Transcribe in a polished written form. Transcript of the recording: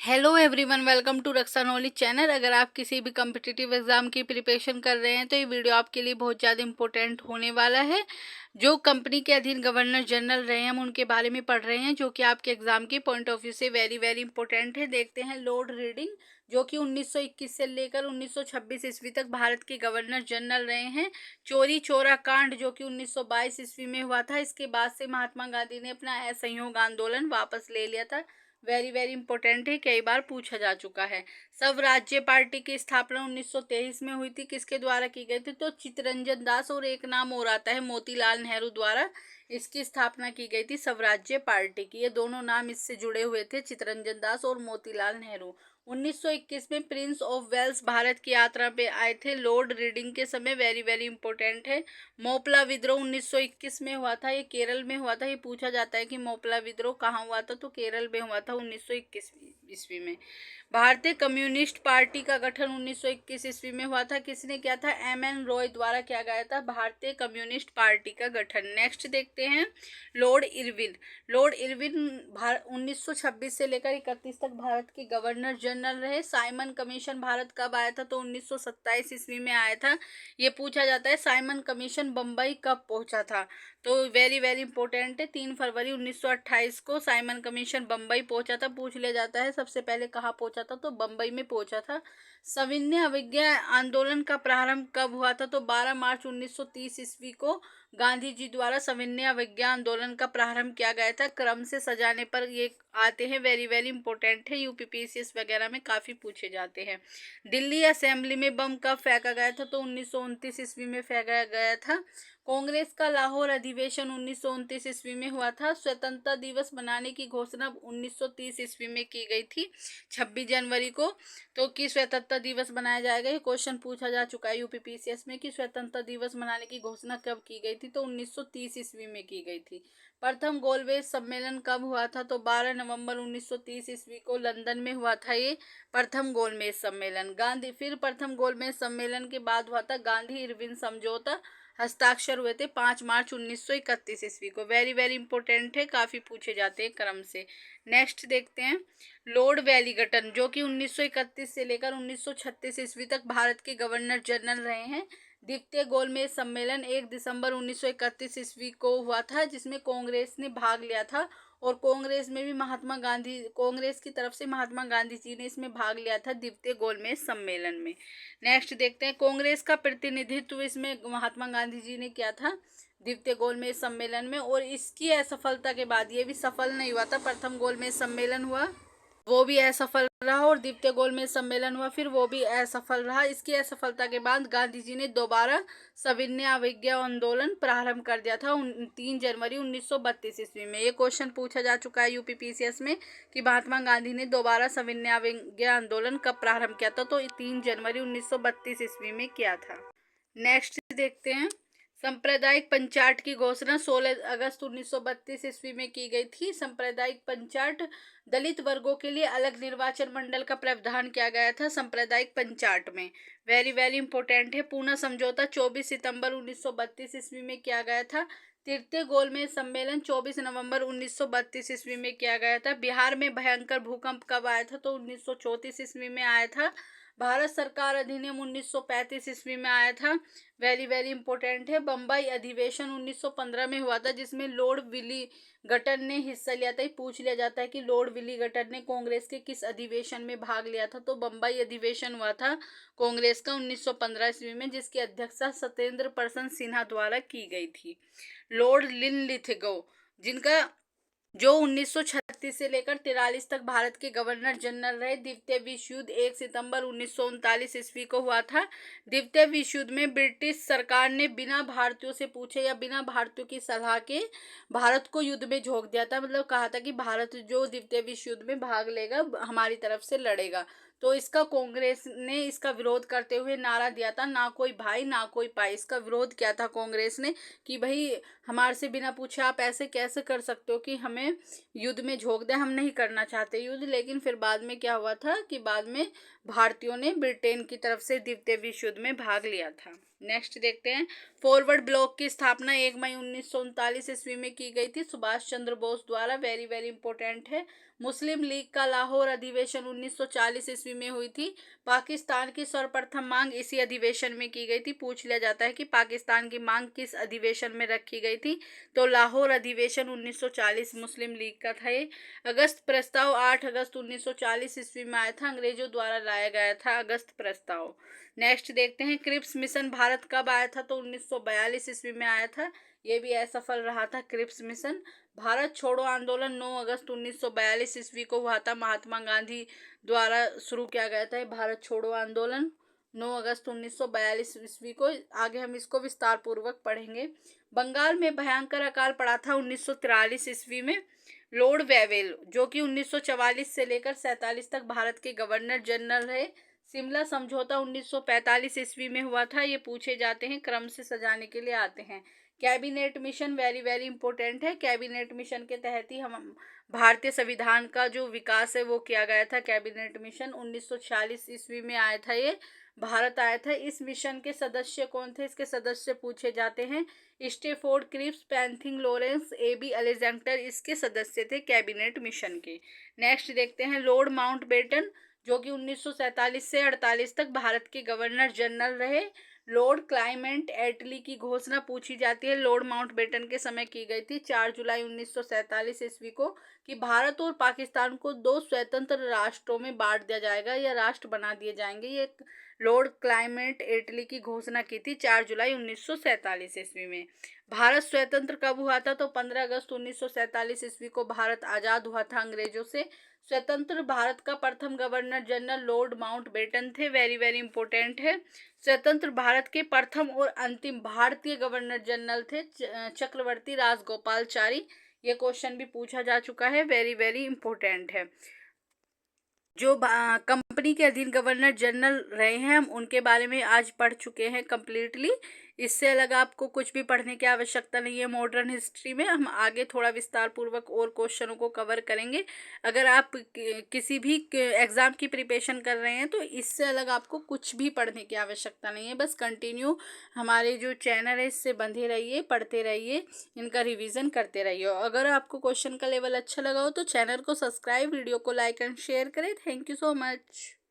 Hello everyone, welcome to Raksha knowledge channel. अगर आप किसी भी कम्पिटिटिव एग्जाम की प्रिपरेशन कर रहे हैं तो ये वीडियो आपके लिए बहुत ज़्यादा इंपॉर्टेंट होने वाला है। जो कंपनी के अधीन गवर्नर जनरल रहे हैं हम उनके बारे में पढ़ रहे हैं, जो कि आपके एग्जाम के पॉइंट ऑफ व्यू से वेरी वेरी इंपॉर्टेंट है। देखते हैं लॉर्ड रीडिंग, जो कि 1921 से लेकर 1926 ईस्वी तक भारत के गवर्नर जनरल रहे हैं। चोरी चोरा कांड, जो कि 1922 ईस्वी में हुआ था, इसके बाद से महात्मा गांधी ने अपना असहयोग आंदोलन वापस ले लिया था। वेरी वेरी इंपॉर्टेंट है, कई बार पूछा जा चुका है। स्वराज्य पार्टी की स्थापना 1923 में हुई थी, किसके द्वारा की गई थी? तो चित्तरंजन दास, और एक नाम और आता है मोतीलाल नेहरू द्वारा इसकी स्थापना की गई थी स्वराज्य पार्टी की। ये दोनों नाम इससे जुड़े हुए थे, चित्तरंजन दास और मोतीलाल नेहरू। 1921 में प्रिंस ऑफ वेल्स भारत की यात्रा पे आए थे लॉर्ड रीडिंग के समय। वेरी वेरी इंपॉर्टेंट है। मोपला विद्रोह 1921 में हुआ था, ये केरल में हुआ था। ये पूछा जाता है कि मोपला विद्रोह कहाँ हुआ था, तो केरल में हुआ था 1921 ईस्वी में। भारतीय कम्युनिस्ट पार्टी का गठन 1921 ईस्वी में हुआ था, किसने किया था? एम.एन. रॉय द्वारा किया गया था भारतीय कम्युनिस्ट पार्टी का गठन। नेक्स्ट देखते हैं लॉर्ड इरविन। लॉर्ड इरविन 1926 से लेकर 31 तक भारत के गवर्नर जनरल रहे। साइमन कमीशन भारत कब आया था? तो 1927 ईस्वी में आया था। ये पूछा जाता है साइमन कमीशन बम्बई कब पहुंचा था, तो वेरी वेरी इंपॉर्टेंट है। 3 फरवरी 1928 को साइमन कमीशन बम्बई पहुंचा था। पूछ लिया जाता है सबसे पहले कहाँ पहुंचा था, तो बम्बई में पहुंचा था। सविनय अवज्ञा आंदोलन का प्रारंभ कब हुआ था? तो 12 मार्च 1930 ईस्वी को गांधी जी द्वारा सविनय अवज्ञा आंदोलन का प्रारंभ किया गया था। क्रम से सजाने पर ये आते हैं, वेरी वेरी इंपॉर्टेंट है, यूपीपीसीएस वगैरह में काफ़ी पूछे जाते हैं। दिल्ली असेंबली में बम कब फेंका गया था? तो 1929 ईस्वी में फेंका गया था। कांग्रेस का लाहौर अधिवेशन 1929 ईस्वी में हुआ था। स्वतंत्रता दिवस मनाने की घोषणा 1930 ईस्वी में की गई थी 26 जनवरी को। तो कि स्वतंत्रता दिवस मनाया जाएगा, ये क्वेश्चन पूछा जा चुका है यूपीपीसीएस में कि स्वतंत्रता दिवस मनाने की घोषणा कब की गई थी, तो 1930 ईस्वी में की गई थी। प्रथम गोलमेज सम्मेलन कब हुआ था? तो 12 नवंबर 1930 ईस्वी को लंदन में हुआ था ये प्रथम गोलमेज सम्मेलन। गांधी फिर प्रथम गोलमेज सम्मेलन के बाद हुआ था गांधी इरविन समझौता, हस्ताक्षर हुए थे 5 मार्च 1931 ईस्वी को। वेरी वेरी इंपॉर्टेंट है, काफ़ी पूछे जाते हैं क्रम से। नेक्स्ट देखते हैं लॉर्ड वेलिंगटन, जो कि 1931 से लेकर 1936 ईस्वी तक भारत के गवर्नर जनरल रहे हैं। द्वितीय गोलमेज सम्मेलन 1 दिसंबर 1931 ईस्वी को हुआ था, जिसमें कांग्रेस ने भाग लिया था, और कांग्रेस में भी महात्मा गांधी, कांग्रेस की तरफ से महात्मा गांधी जी ने इसमें भाग लिया था द्वितीय गोलमेज सम्मेलन में। नेक्स्ट देखते हैं कांग्रेस का प्रतिनिधित्व इसमें महात्मा गांधी जी ने किया था द्वितीय गोलमेज सम्मेलन में, और इसकी असफलता के बाद, ये भी सफल नहीं हुआ था, प्रथम गोलमेज सम्मेलन हुआ वो भी असफल रहा, और द्वितीय गोलमेज सम्मेलन हुआ फिर वो भी असफल रहा। इसकी असफलता के बाद गांधी जी ने दोबारा सविनय अवज्ञा आंदोलन प्रारंभ कर दिया था 3 जनवरी 1932 ईस्वी में। ये क्वेश्चन पूछा जा चुका है यूपीपीसीएस में कि महात्मा गांधी ने दोबारा सविनय अवज्ञा आंदोलन कब प्रारंभ किया था, तो 3 जनवरी 1932 ईस्वी में किया था। नेक्स्ट देखते हैं सांप्रदायिक पंचायत की घोषणा 16 अगस्त 1932 ईस्वी में की गई थी। सांप्रदायिक पंचायत दलित वर्गों के लिए अलग निर्वाचन मंडल का प्रावधान किया गया था सांप्रदायिक पंचायत में। वेरी वेरी इंपॉर्टेंट है। पूना समझौता 24 सितंबर 1932 ईस्वी में किया गया था। तृतीय गोलमेज सम्मेलन 24 नवंबर 1932 ईस्वी में किया गया था। बिहार में भयंकर भूकंप कब आया था? तो 1934 ईस्वी में आया था। भारत सरकार अधिनियम 1935 ईस्वी में आया था। वेरी वेरी इंपॉर्टेंट है। बम्बई अधिवेशन 1915 में हुआ था, जिसमें लॉर्ड विलिंगटन ने हिस्सा लिया था। पूछ लिया जाता है कि लॉर्ड विलिंगटन ने कांग्रेस के किस अधिवेशन में भाग लिया था, तो बम्बई अधिवेशन हुआ था कांग्रेस का 1915 ईस्वी में, जिसकी अध्यक्षता सत्येंद्र प्रसन्न सिन्हा द्वारा की गई थी। लॉर्ड लिनलिथगो, जिनका जो 1936 से लेकर 43 तक भारत के गवर्नर जनरल रहे। द्वितीय विश्व युद्ध 1 सितंबर 1939 ईस्वी को हुआ था। द्वितीय विश्व युद्ध में ब्रिटिश सरकार ने बिना भारतीयों से पूछे या बिना भारतीयों की सलाह के भारत को युद्ध में झोंक दिया था। मतलब कहा था कि भारत जो द्वितीय विश्व युद्ध में भाग लेगा हमारी तरफ से लड़ेगा। तो इसका कांग्रेस ने इसका विरोध करते हुए नारा दिया था, ना कोई भाई ना कोई पाई। इसका विरोध किया था कांग्रेस ने कि भाई हमारे से बिना पूछे आप ऐसे कैसे कर सकते हो कि हमें युद्ध में झोंक दें, हम नहीं करना चाहते युद्ध। लेकिन फिर बाद में क्या हुआ था कि बाद में भारतीयों ने ब्रिटेन की तरफ से द्वितीय विश्व युद्ध में भाग लिया था। नेक्स्ट देखते हैं फॉरवर्ड ब्लॉक की स्थापना 1 मई 1939 ईस्वी में की गई थी सुभाष चंद्र बोस द्वारा। वेरी वेरी इंपॉर्टेंट है। मुस्लिम लीग का लाहौर अधिवेशन 1940 ईस्वी में हुई थी। पाकिस्तान की सर्वप्रथम मांग इसी अधिवेशन में की गई थी। पूछ लिया जाता है कि पाकिस्तान की मांग किस अधिवेशन में रखी गई थी, तो लाहौर अधिवेशन 1940 मुस्लिम लीग का था ये। अगस्त प्रस्ताव 8 अगस्त 1940 ईस्वी में आया था, अंग्रेजों द्वारा लाया गया था अगस्त प्रस्ताव। नेक्स्ट देखते हैं, क्रिप्स मिशन भारत कब आया था, तो 1942 ईस्वी में आया था। ये भी असफल रहा था क्रिप्स मिशन। भारत छोड़ो आंदोलन 9 अगस्त 1942 ईस्वी को हुआ था, महात्मा गांधी द्वारा शुरू किया गया था भारत छोड़ो आंदोलन 9 अगस्त 1942 ईस्वी को। आगे हम इसको विस्तार पूर्वक पढ़ेंगे। बंगाल में भयंकर अकाल पड़ा था 1943 ईस्वी में। लॉर्ड वेवेल जो कि 1944 से लेकर 47 तक भारत के गवर्नर जनरल रहे। शिमला समझौता 1945 ईस्वी में हुआ था। ये पूछे जाते हैं, क्रम से सजाने के लिए आते हैं। Cabinet mission very very important है। कैबिनेट मिशन के तहत ही हम भारतीय संविधान का जो विकास है वो किया गया था। कैबिनेट मिशन 1946 ईस्वी में आया था, ये भारत आया था। इस मिशन के सदस्य कौन थे, इसके सदस्य पूछे जाते हैं। Stafford Cripps, Pethick Lawrence, A B. Alexander इसके सदस्य थे कैबिनेट मिशन के। नेक्स्ट देखते हैं, लॉर्ड माउंटबेटन जो कि 1947 से 48 तक भारत के गवर्नर जनरल रहे। लॉर्ड क्लाइमेट एटली की घोषणा पूछी जाती है, लॉर्ड माउंटबेटन के समय की गई थी 4 जुलाई 1947 ईस्वी को, कि भारत और पाकिस्तान को 2 स्वतंत्र राष्ट्रों में बांट दिया जाएगा या राष्ट्र बना दिए जाएंगे। ये लॉर्ड क्लाइमेट एटली की घोषणा की थी 4 जुलाई 1947 ईस्वी में। भारत स्वतंत्र कब हुआ था, तो 15 अगस्त 1947 ईस्वी को भारत आज़ाद हुआ था अंग्रेजों से। स्वतंत्र भारत का प्रथम गवर्नर जनरल लॉर्ड माउंटबेटन थे, वेरी वेरी इंपॉर्टेंट है। स्वतंत्र भारत के प्रथम और अंतिम भारतीय गवर्नर जनरल थे चक्रवर्ती राजगोपालचारी। ये क्वेश्चन भी पूछा जा चुका है, वेरी वेरी इंपॉर्टेंट है। जो कंपनी के अधीन गवर्नर जनरल रहे हैं हम उनके बारे में आज पढ़ चुके हैं कंप्लीटली। इससे अलग आपको कुछ भी पढ़ने की आवश्यकता नहीं है। मॉडर्न हिस्ट्री में हम आगे थोड़ा विस्तार पूर्वक और क्वेश्चनों को कवर करेंगे। अगर आप किसी भी एग्ज़ाम की प्रिपरेशन कर रहे हैं तो इससे अलग आपको कुछ भी पढ़ने की आवश्यकता नहीं है। बस कंटिन्यू हमारे जो चैनल है इससे बंधे रहिए, पढ़ते रहिए, इनका रिवीजन करते रहिए। अगर आपको क्वेश्चन का लेवल अच्छा लगा हो तो चैनल को सब्सक्राइब, वीडियो को लाइक एंड शेयर करें। Thank you so much.